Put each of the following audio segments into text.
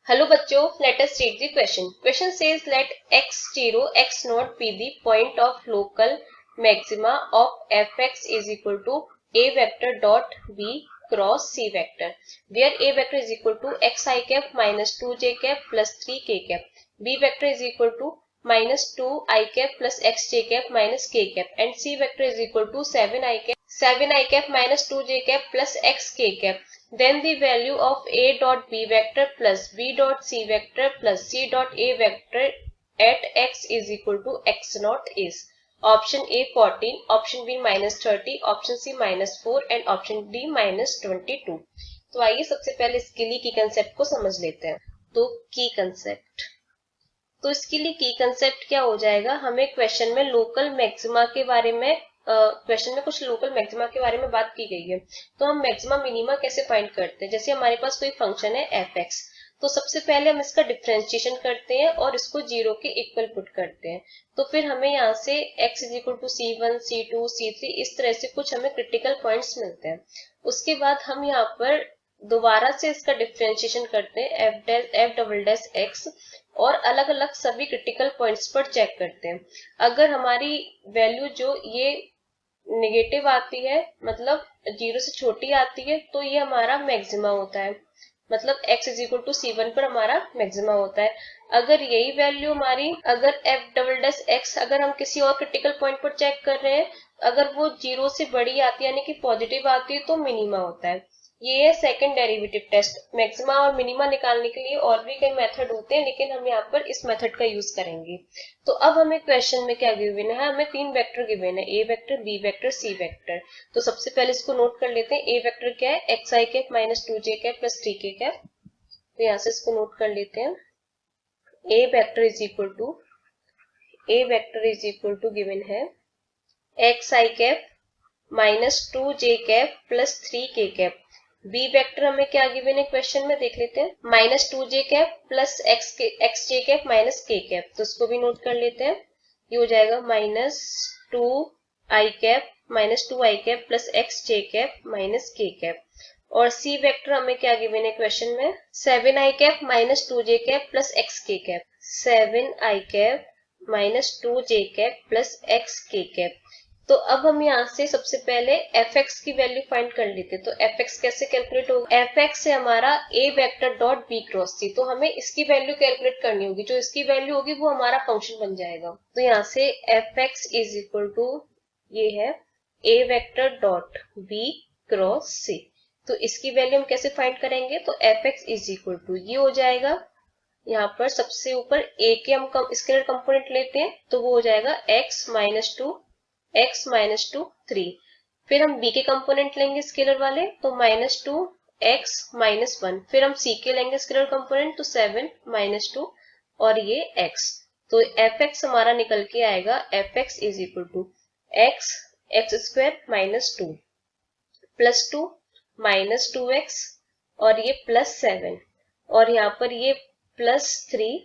Hello बच्चों, let us read the question. Question says let x0, x0 be the point of local maxima of fx is equal to a vector dot b cross c vector, where a vector is equal to xi cap minus 2j cap plus 3k cap, b vector is equal to minus 2i cap plus xj cap minus k cap, and c vector is equal to 7i cap minus 2j cap plus xk cap. Then the value of a dot b vector plus b dot c vector plus c dot a vector at x is equal to x naught is option A 14, option B minus 30, option C minus 4 and option D minus 22. तो आइए सबसे पहले इसके लिए की concept को समझ लेते हैं। तो की कंसेप्ट, तो इसके लिए की कंसेप्ट क्या हो जाएगा, हमें क्वेश्चन में लोकल मैक्सिमा के बारे में क्वेश्चन में कुछ लोकल मैक्सिमा के बारे में बात की गई है। तो हम मैक्सिमा मिनिमा कैसे फाइंड करते हैं। जैसे हमारे पास कोई फंक्शन है एफ एक्स, तो सबसे पहले हम इसका डिफरेंशिएशन करते हैं और इसको जीरो के इक्वल पुट करते हैं। तो फिर हमें यहाँ से x is equal to C1, C2, C3 इस तरह से कुछ हमें क्रिटिकल पॉइंट्स मिलते हैं। उसके बाद हम यहाँ पर दोबारा से इसका डिफरेंशिएशन करते हैं एफ डबल डैश एक्स और अलग अलग सभी क्रिटिकल पॉइंट्स पर चेक करते हैं। अगर हमारी वैल्यू जो ये नेगेटिव आती है, मतलब जीरो से छोटी आती है, तो ये हमारा मैक्सिमा होता है, मतलब x is equal to C1 पर हमारा मैक्सिमा होता है। अगर यही वैल्यू हमारी, अगर f डबल डैश x अगर हम किसी और क्रिटिकल पॉइंट पर चेक कर रहे हैं, अगर वो जीरो से बड़ी आती है यानी कि पॉजिटिव आती है, तो मिनिमा होता है। ये है सेकंड डेरिवेटिव टेस्ट। मैक्सिमा और मिनिमा निकालने के लिए और भी कई मेथड होते हैं, लेकिन हम यहाँ पर इस मेथड का यूज करेंगे। तो अब हमें क्वेश्चन में क्या गिवन है, हमें तीन वेक्टर गिवन है, ए vector, B vector, C vector. तो सबसे पहले इसको नोट कर लेते हैं। ए वेक्टर क्या है, x i cap minus 2j cap plus 3k cap. तो यहाँ से इसको नोट कर लेते हैं। A vector is equal to given है x i cap minus 2j cap plus 3k cap. B vector हमें क्या गिवन है क्वेश्चन में, देख लेते हैं, minus 2j cap plus xj cap minus k cap. तो इसको भी नोट कर लेते हैं। ये हो जाएगा minus 2i cap minus 2i cap plus xj cap minus k cap. और सी वेक्टर हमें क्या गिवन है क्वेश्चन में, 7i cap minus 2j cap plus xk cap, 7i cap minus 2j cap plus xk cap. तो अब हम यहाँ से सबसे पहले fx की वैल्यू फाइंड कर लेते हैं। तो fx कैसे कैलकुलेट होगा, fx है हमारा a vector dot b cross c। तो हमें इसकी वैल्यू कैलकुलेट करनी होगी, जो इसकी वैल्यू होगी वो हमारा फंक्शन बन जाएगा। तो यहाँ से fx इज इक्वल टू ये है a vector dot b cross c। तो इसकी वैल्यू हम कैसे फाइंड करेंगे, तो fx इज इक्वल टू ये हो जाएगा, यहाँ पर सबसे ऊपर a के हम स्केलर कंपोनेंट लेते हैं, तो वो हो जाएगा x माइनस 2 3। फिर हम b के कंपोनेंट लेंगे स्केलर वाले, तो माइनस 2 x माइनस 1। फिर हम c के लेंगे स्केलर कंपोनेंट, तो 7 माइनस 2 और ये x। तो fx हमारा निकल के आएगा fx is equal to x square minus 2 plus 2 minus 2x और ये प्लस 7 और यहाँ पर ये प्लस 3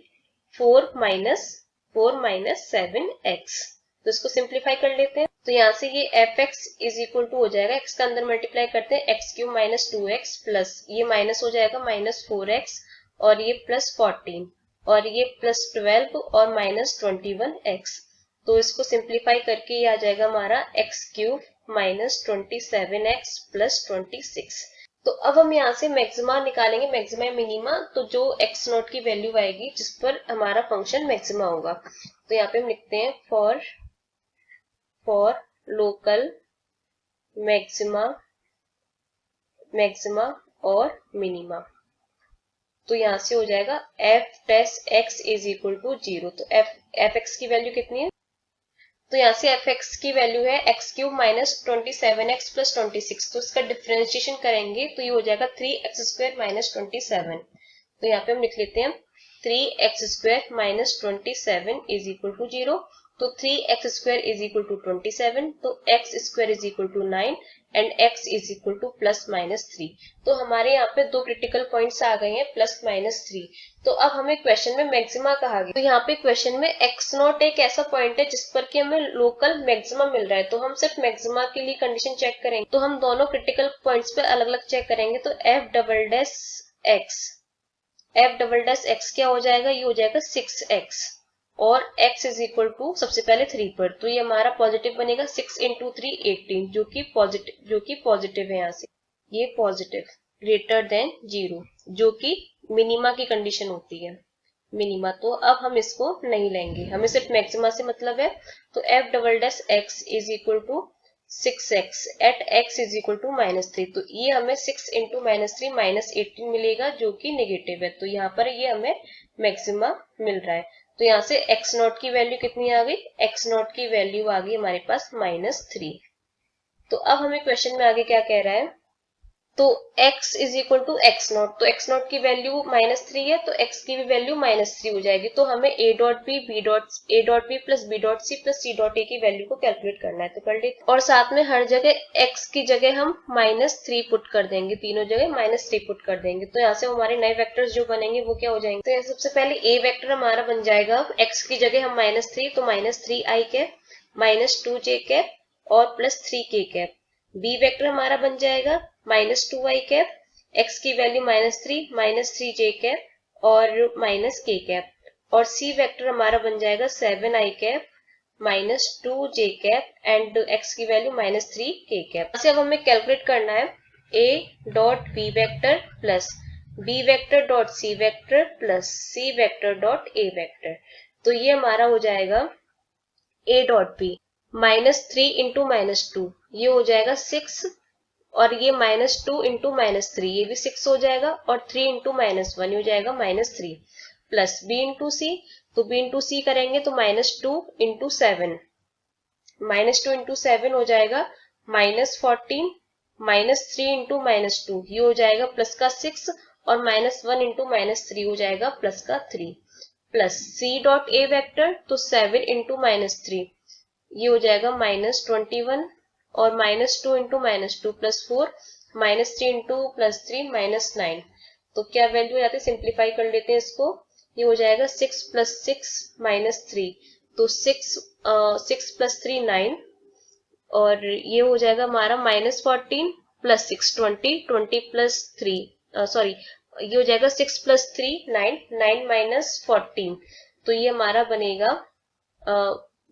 4 माइनस 7x। तो इसको सिंप्लीफाई कर लेते हैं। तो यहाँ से ये fx इज इक्वल टू हो जाएगा, x का अंदर मल्टीप्लाई करते हैं, x cube minus 2x plus ये माइनस हो जाएगा माइनस 4x और ये प्लस 14 और ये प्लस 12 और माइनस 21x। तो इसको सिंप्लीफाई करके ये आ जाएगा हमारा x cube minus 27x plus 26। तो अब हम यहाँ से मैक्सिमा निकालेंगे, मैक्सिमा मिनिमा। तो जो x नॉट की वैल्यू आएगी जिस पर हमारा फंक्शन मैक्सिमा होगा, तो यहाँ पे हम लिखते हैं फॉर लोकल मैक्सिमा और मिनिमा। तो यहाँ से हो जाएगा f dash x is equal to 0। तो fx की वैल्यू कितनी है, तो यहाँ से fx की वैल्यू है x cube minus 27x plus 26। तो इसका डिफरेंशिएशन करेंगे तो ये हो जाएगा 3x स्क्वायर माइनस 27। तो यहाँ पे हम लिख लेते हैं 3x square minus 27 is equal to 0। तो 3x square is equal to 27, तो x square is equal to 9 and x is equal to plus minus 3। तो हमारे यहाँ पे दो क्रिटिकल पॉइंट्स आ गए हैं प्लस माइनस 3। तो अब हमें क्वेश्चन में मैक्सिमा कहा गया, तो यहाँ पे क्वेश्चन में x नॉट एक ऐसा पॉइंट है जिस पर कि हमें लोकल मैक्सिमा मिल रहा है। तो हम सिर्फ मैक्सिमा के लिए कंडीशन चेक करेंगे, तो हम दोनों क्रिटिकल पॉइंट्स पे अलग अलग चेक करेंगे। तो f double dash x F double dash x क्या हो जाएगा, ये हो जाएगा 6x और x इज इक्वल टू सबसे पहले 3 पर, तो ये हमारा पॉजिटिव बनेगा 6 इंटू 3 18 जो कि पॉजिटिव है यहाँ से, ये पॉजिटिव ग्रेटर देन 0 जो कि मिनिमा की कंडीशन होती है, मिनिमा। तो अब हम इसको नहीं लेंगे, हमें सिर्फ मैक्सिमा से मतलब है। तो F double dash X is equal to 6x at x is equal to -3, तो ये हमें 6 इंटू -3 -18 मिलेगा जो कि नेगेटिव है, तो यहाँ पर ये हमें मैक्सिमा मिल रहा है। तो यहाँ से x नॉट की वैल्यू कितनी आ गई, x नॉट की वैल्यू आ गई हमारे पास -3। तो अब हमें क्वेश्चन में आगे क्या कह रहा है, तो x is equal to X naught, तो x नॉट की वैल्यू -3 है, तो x की भी वैल्यू -3 हो जाएगी। तो हमें a dot B plus b dot C plus c dot a की वैल्यू को कैलकुलेट करना है, तो कर लेते, और साथ में हर जगह x की जगह हम -3 पुट कर देंगे, तीनों जगह -3 पुट कर देंगे। तो यहाँ से हमारे नए वेक्टर्स जो बनेंगे वो क्या हो जाएंगे, तो सबसे पहले a वेक्टर हमारा बन जाएगा, x की जगह हम -3 तो -3i कैप -2j कैप और +3k कैप। b वेक्टर हमारा बन जाएगा -2i कैप, x की वैल्यू -3 कैप और -k कैप, और c वेक्टर हमारा बन जाएगा 7i cap -2j cap and x की वैल्यू -3k कैप। ऐसे अब हमें कैलकुलेट करना है a dot b vector plus b vector dot c vector plus c vector dot a vector. तो ये हमारा हो जाएगा a डॉट b -3 इंटू -2 ये हो जाएगा 6, और ये -2 इंटू -3 ये भी 6 हो जाएगा, और 3 इंटू -1 हो जाएगा -3 प्लस b इंटू सी, तो b इंटू सी करेंगे तो -2 इंटू 7 हो जाएगा -14 -3 इंटू -2 ये हो जाएगा प्लस का 6 और -1 इंटू -3 हो जाएगा प्लस का 3 plus c dot a vector, तो 7 इंटू -3 ये हो जाएगा -21 और -2 इंटू -2 प्लस 4 -3 इंटू +3 -9। तो क्या वैल्यू हो जाती है, सिंप्लीफाई कर लेते हैं इसको, ये हो जाएगा 6 प्लस 6 -3, तो 6 प्लस 3 9, और ये हो जाएगा हमारा -14 प्लस 6 20 प्लस 3 सॉरी ये हो जाएगा 6 प्लस 3 9 9 -14, तो ये हमारा बनेगा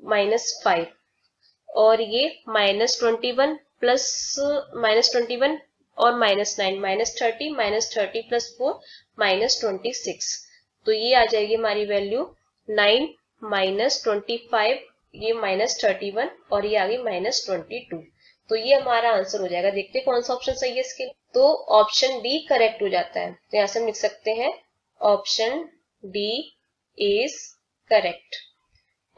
-5, और ये -21 प्लस -21 और -9 -30 प्लस 4 -26, तो ये आ जाएगी हमारी वैल्यू 9 -25, ये -31 और ये आ गई -22। तो ये हमारा आंसर हो जाएगा। देखते हैं कौन सा ऑप्शन सही है इसके लिए, तो ऑप्शन डी करेक्ट हो जाता है। तो यहाँ से हम लिख सकते हैं option D is correct.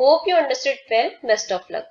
Hope you understood well, best of luck.